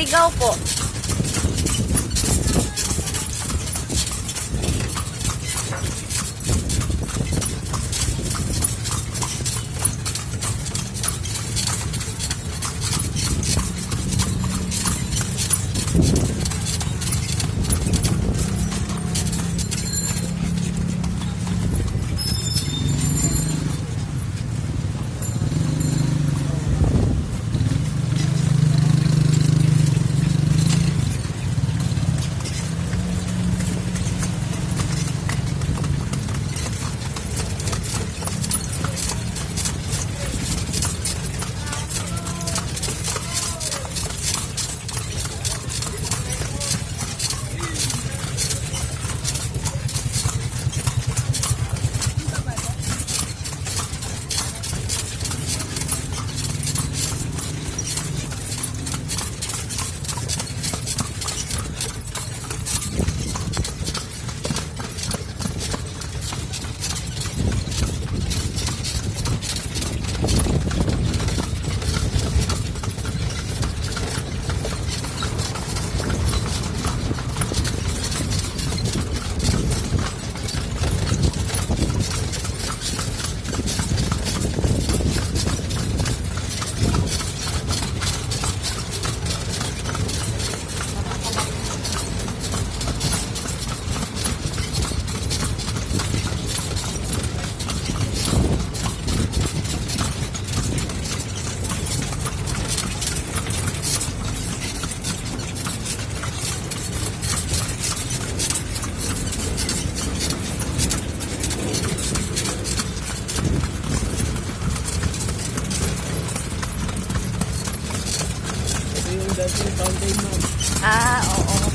Sigaw po. Ah, oo.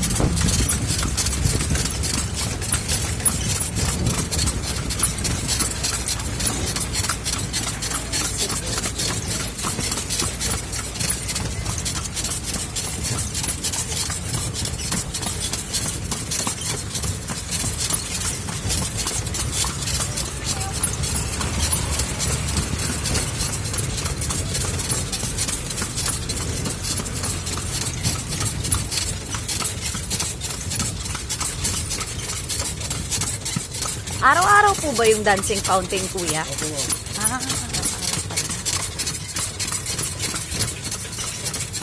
Araw-araw po ba yung dancing fountain, kuya? Opo, ma'am. Ah, araw-araw pala.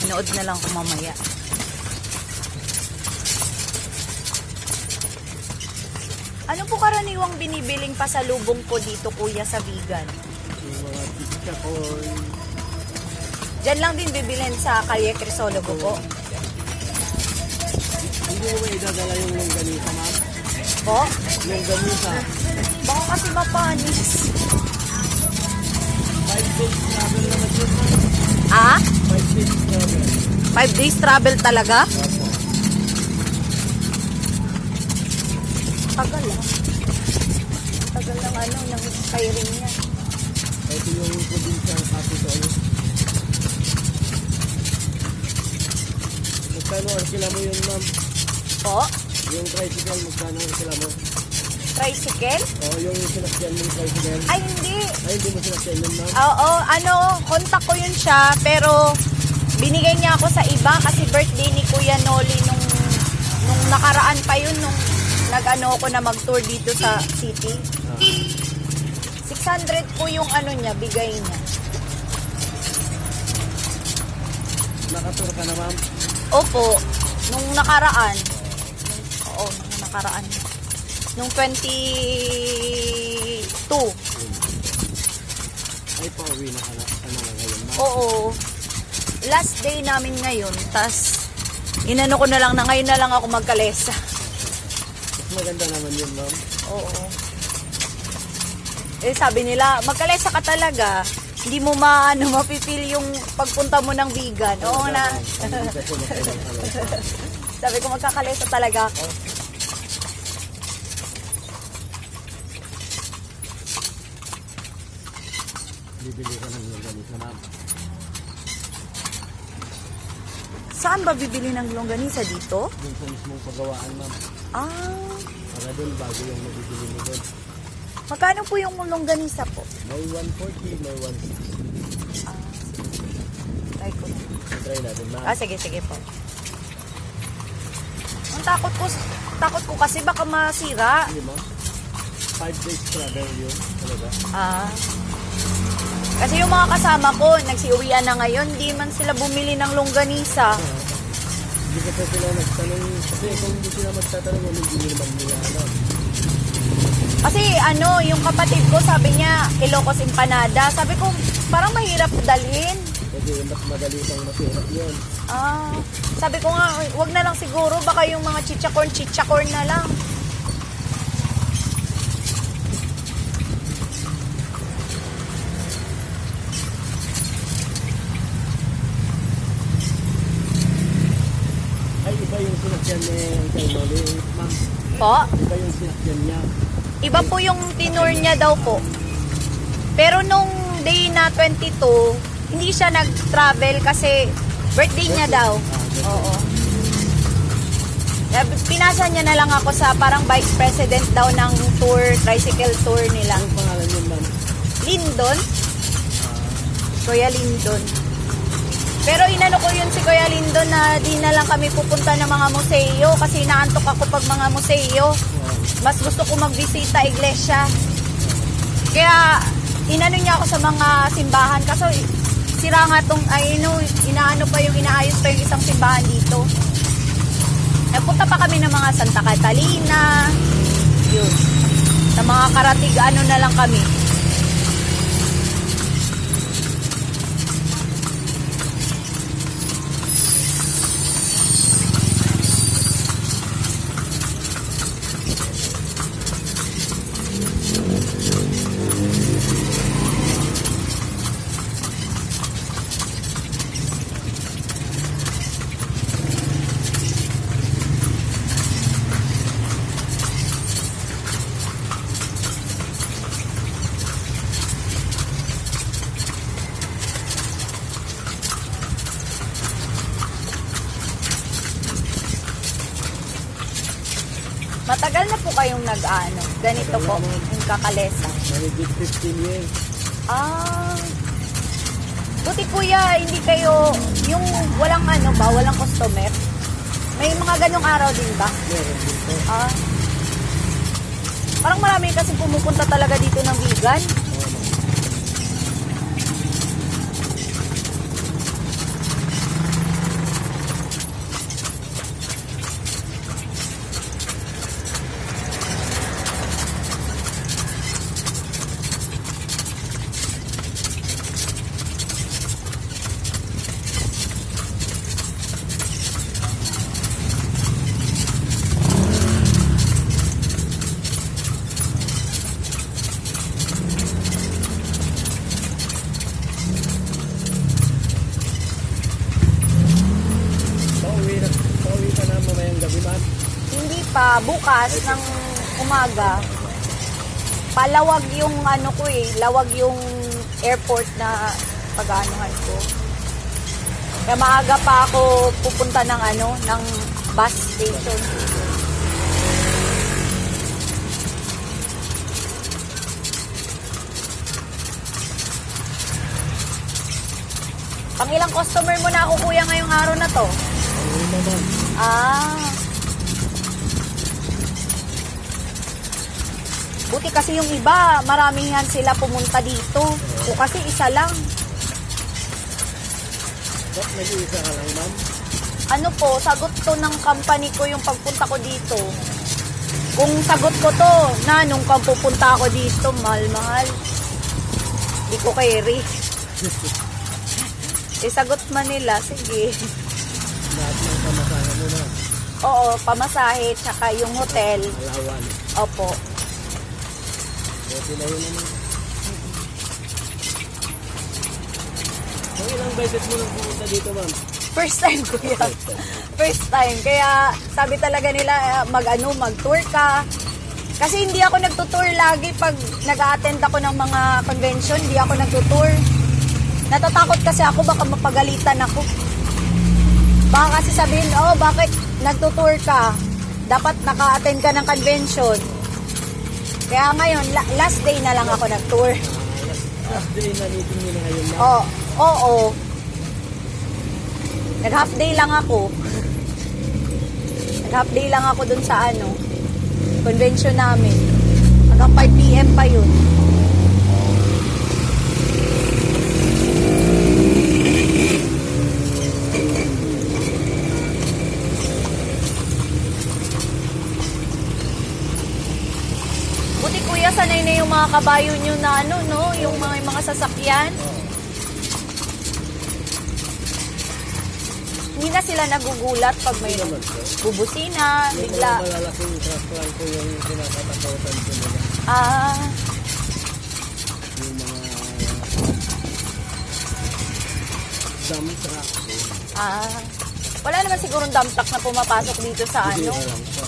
Manood na lang ko mamaya. Ano po karaniwang binibiling pasalubong po dito, kuya, sa vegan? Yung mga pizza corn. Diyan lang din bibilin sa Calle Crisologo po. Hindi mo ba idadala yung longganisa, ma'am? Po? Longganisa. Baka kasi mapanis. 5 days travel naman yun, ma'am. Ah? 5 days travel. 5 days travel talaga? Opo. Tagal ah. Tagal ng ano, ng firing niya. Ito yung probinsya ng capital. Magkano ang sila mo yun, ma'am? Po? Yung tricycle, magkano ang sila mo? Tricycle? O, yung sinakyan mo yung tricycle. Ay, hindi. Ay, hindi mo sinakyan yun, ma'am? Oo, ano, kontak ko yun siya, pero binigay niya ako sa iba kasi birthday ni Kuya Noli nung nakaraan pa yun, nung nag-ano ako na mag-tour dito sa city. 600 po yung ano niya, bigay niya. Nakatur ka na, ma'am? Opo, nung nakaraan. Oo, nung nakaraan. Nung 22. Ay, pauwi na ka na ngayon, ma'am? Oo. Last day namin ngayon, tas inano ko na lang na ngayon na lang ako magkalesa. Mas maganda naman yun, ma'am. Oo. Eh sabi nila, magkalesa ka talaga. Hindi mo mapipil yung pagpunta mo ng vegan. Oo na. Sabi ko magkakalesa talaga ako. Bibili ka ng longganisa, ma'am. Saan ba bibili ng longganisa dito? Yung sa mismong pagawaan, ma'am. Ah, Para doon, bago yung nabibili mo doon. magkano po yung longganisa po? May 140, may 160. Ah, try ko na. Try natin, ma'am. Ah, sige, sige po. takot ko kasi baka masira. Hindi ma'am. 5 days travel yun. Talaga. Ah. Kasi yung mga kasama ko, nagsiuwian na ngayon, di man sila bumili ng longganisa. Hindi ko pa sila nagtanong. Kasi kung hindi sila magtatanong, hindi naman nila alam. Kasi yung kapatid ko, sabi niya, Ilocos Empanada. Sabi ko, parang mahirap dalhin. Kasi mas madali pang masirap yun. Ah, sabi ko nga, wag na lang siguro, baka yung mga chichacorn na lang. Ay, iba yung sinakyan ni Uncle Noli, ma'am. Po? Iba yung sinakyan niya. Iba po yung tinur niya daw po. Pero nung day na 22, hindi siya nag-travel kasi birthday niya daw. Oo. Pinasa niya na lang ako sa parang vice president daw ng tour, tricycle tour nila. Anong pangalan yun, ma'am? Lindon? Kuya Lindon. Pero inano ko yun si Kuya Lindon na di na lang kami pupunta ng mga museo kasi naantok ako pag mga museo. Mas gusto ko magbisita iglesia. Kaya inano niya ako sa mga simbahan kasi sira nga tong inaayos pa yung isang simbahan dito. Nagpunta pa kami ng mga Santa Catalina. Yun. Sa mga karatig na lang kami. Matagal na po kayong ganito po, yung kakalesa. Mahigit 15 years. Ah, buti kuya, hindi kayo, yung walang walang customer. May mga ganong araw din ba? Meron din po. Ah, parang marami kasi pumupunta talaga dito ng vegan. Oo, ma'am. Pauwi ka na mamayang gabi, ma'am. Hindi pa, bukas ng umaga, palawag yung lawag yung airport na pag-anuhan ko. Kaya maaga pa ako pupunta ng ng bus station. Pang ilang customer mo na ako kuya ngayong araw na to? Pauwi na, ma'am. Ah. Buti kasi yung iba, maramihan sila pumunta dito. O kasi isa lang. Ba't nag-iisa ka lang, ma'am? Ano po, sagot to ng company ko yung pagpunta ko dito. Kung sagot ko to, na nung pupunta ako dito, mahal-mahal. Di ko carry. Sagot man nila, sige. Lahat ng pamasahe mo na. Oo, pamasahe, tsaka yung hotel. Alawan. Opo. Buti na yun, naman. So, ilang beses mo nang pumunta dito, ma'am? First time, kuya. First time. Kaya sabi talaga nila, mag-tour ka. Kasi hindi ako nagtutour lagi pag nag-a-attend ako ng mga convention, hindi ako nagtutour. Natatakot kasi ako, baka mapagalitan ako. Baka kasi sabihin, bakit nagtutour ka? Dapat naka-attend ka ng convention. Kaya ngayon, last day na lang ako nag-tour. Last day na meeting nyo na ngayon, ma'am. Oo. Nag-half day lang ako. Half day lang ako dun sa convention namin. Hanggang 5 PM pa yun. Buti kuya, sanay na yung mga kabayo nyo na yung mga sasakyan. Hindi na sila nagugulat pag may Naman po. bubusina, Yung bigla. mga malalaking truck lang po yung kinakatakutan ko nila. Ah, Yung mga dump truck po. wala naman sigurong dump truck na pumapasok dito sa Hindi na lang po.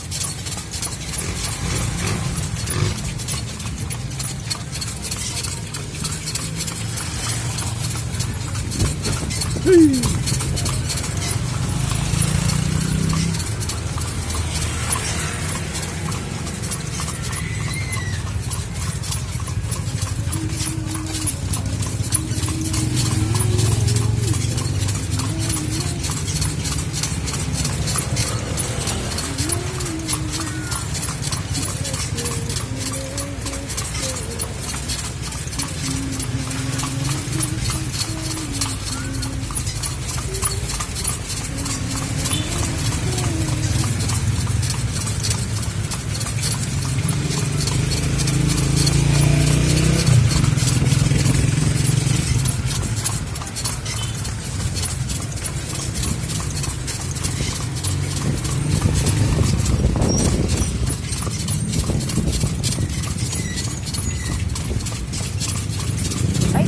ay.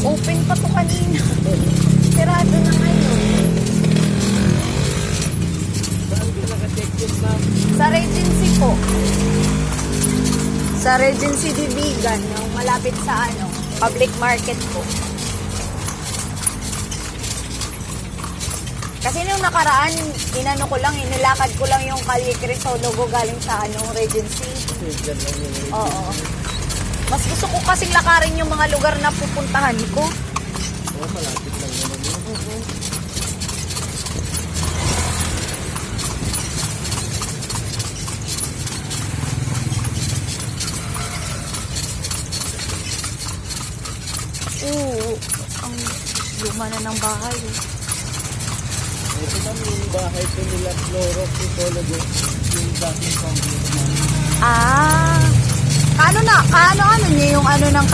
Open pa to kanina. Sirado na ngayon. Saan ka naka-check in, ma'am? Sa Regency po. Sa Regency Divigan, malapit sa public market po. Kasi nung nakaraan, inilakad ko lang yung Calle Crisologo galing sa Regency. Kasi dyan lang yung Oo. Mas gusto ko kasing lakarin yung mga lugar na pupuntahan ko. oh, malapit lang naman yun. Oo. Ang luma na ng bahay. Ito naman yung bahay ko nila, Floro, Crisologo, yung dating congressman. Kaano niya yung ng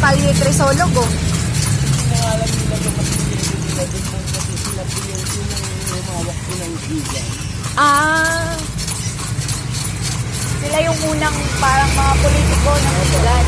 Calle Crisologo? Pangalan nila doon kasi nila doon po kasi sila po yung humawak po ng bigan. Sila yung unang parang mga politiko na silan.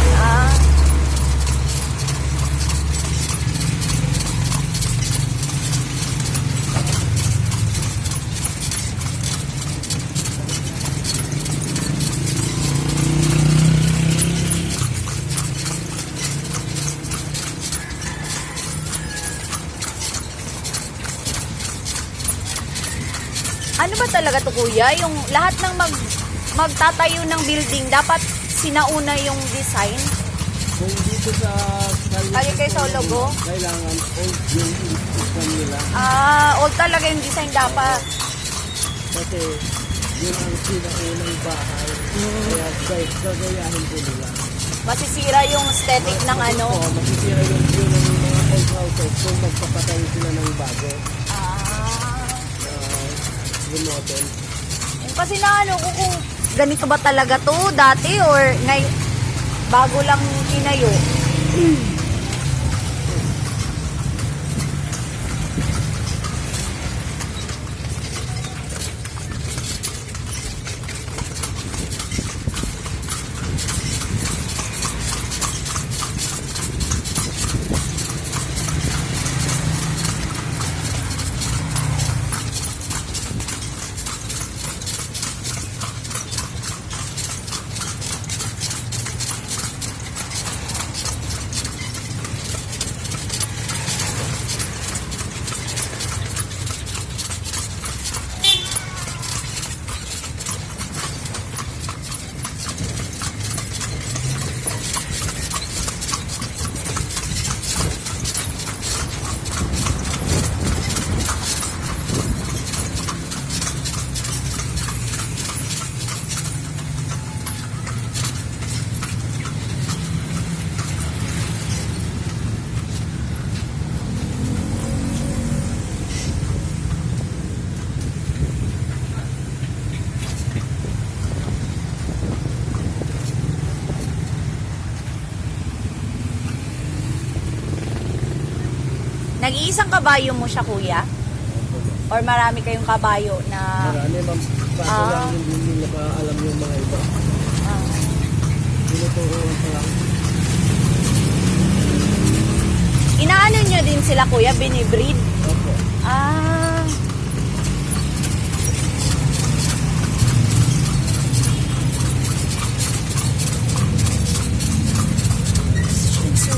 Ano ba talaga to kuya? Yung lahat ng magtatayo ng building, dapat sinauna yung design? Kung dito sa Calle Crisologo? kailangan old yung system nila. Old talaga yung design dapat. Kasi yun ang sinaunang bahay. Kaya guys, gagayahin po nila. Masisira yung aesthetic ng Oo, masisira yung view ng mga old houses kung magpapatayo sila ng bago. Remodel. Kasi ko kung ganito ba talaga to dati or bago lang tinayo. Nag-iisang kabayo mo siya, kuya? Or marami kayong kabayo na... Marami, ma'am. Kaso Ah. lang hindi nila pa alam yung mga iba. Ah, Tinuturuan pa lang. inaano nyo din sila, kuya? Binibreed? Opo. Ah. Shih Tzu.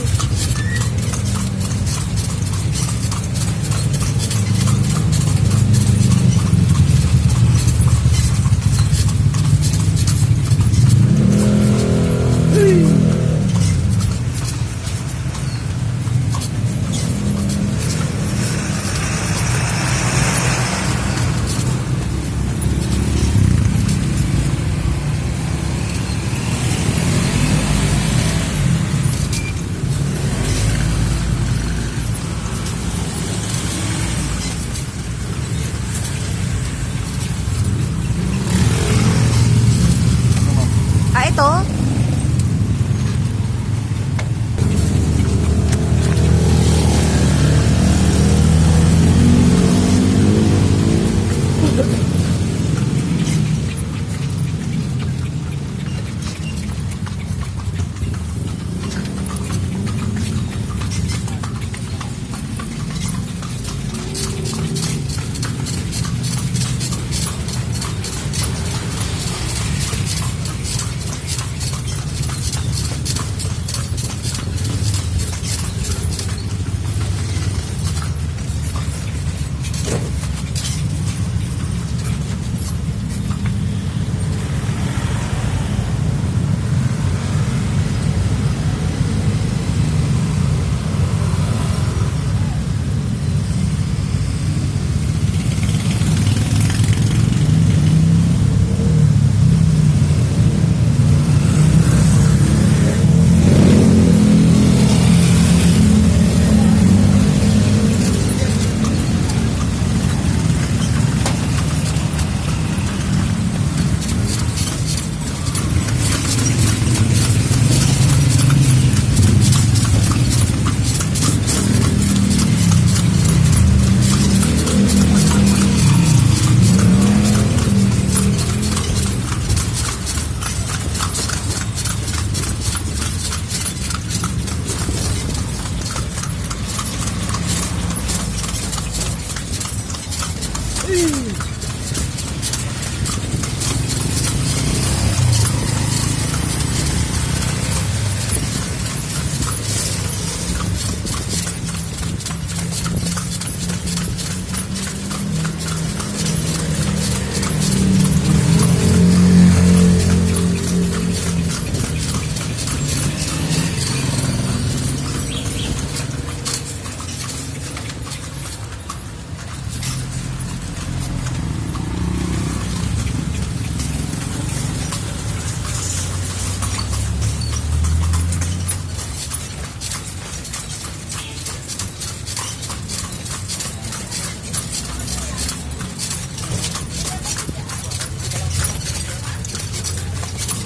Ah, ito?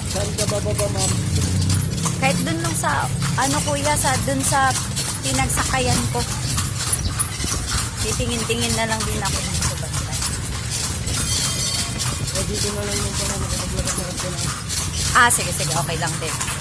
Saan ka bababa, ma'am? Kahit dun lang sa, ano kuya, dun sa pinagsakayan ko. Titingin-tingin na lang din ako dito basta. O dito na lang yung pala, nakapaglakad-lakad ka na. Ah, sige, sige, okay lang din.